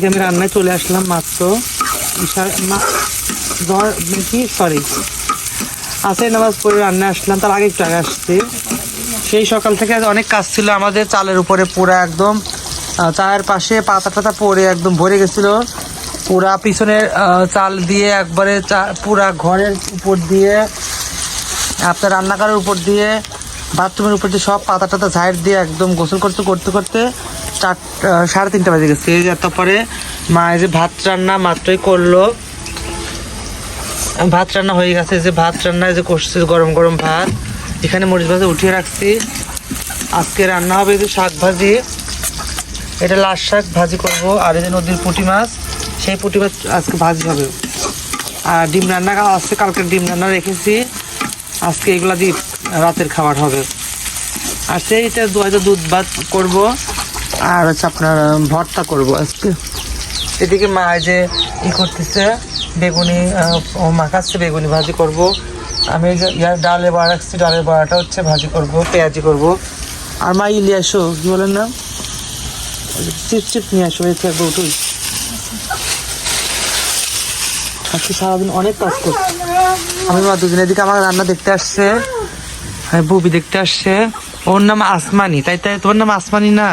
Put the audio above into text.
আমি রান্নায় চলে আসলাম মাত্র আসে নামাজ পড়ে রান্নায় আসলাম, তার আগে একটু আগে আসছি। সেই সকাল থেকে অনেক কাজ ছিল আমাদের, চালের উপরে পুরা একদম চায়ের পাশে পাতা টাতা পড়ে একদম ভরে গেছিল। পুরা পিছনের চাল দিয়ে একবারে পুরা ঘরের উপর দিয়ে, আপনার রান্নাঘরের উপর দিয়ে, বাথরুমের উপর দিয়ে সব পাতা টাতা ঝাড় দিয়ে একদম গোসল করতে করতে করতে 3:30 বাজে গেছে। তারপরে মা এই যে ভাত রান্না মাত্রই করলো, ভাত রান্না হয়ে গেছে। যে ভাত রান্না যে করছে গরম গরম ভাত, এখানে মরিচ ভাজা উঠিয়ে রাখছি। আজকে রান্না হবে যে শাক ভাজি, এটা লাল শাক ভাজি করব। আর এই যে নদীর পুঁটি মাছ, সেই পুঁটি মাছ আজকে ভাজি হবে। আর ডিম রান্না আজকে, কালকে ডিম রান্না রেখেছি, আজকে এগুলা দিয়ে রাতের খাবার হবে। আর সেইটা দুধ ভাত করবো, আর হচ্ছে আপনার ভর্তা করব আজকে। এদিকে মা যে করতেছে বেগুনি মাখাচ্ছে, বেগুনি ভাজি করব। আমি ডালে বড়া রাখছি, ডালের বড়াটা হচ্ছে ভাজি করব, পেঁয়াজি করব। আর মা নিয়ে আসো, কি বলেন না, চিপ নিয়ে আসো, এই থাকবো তুই। আজকে সারাদিন অনেক কাজ করছি আমি। মা দুদিন এদিকে আমার রান্না দেখতে আসছে, বুবি দেখতে আসছে। ওর নাম আসমানি, তাই তোমার নাম আসমানি না?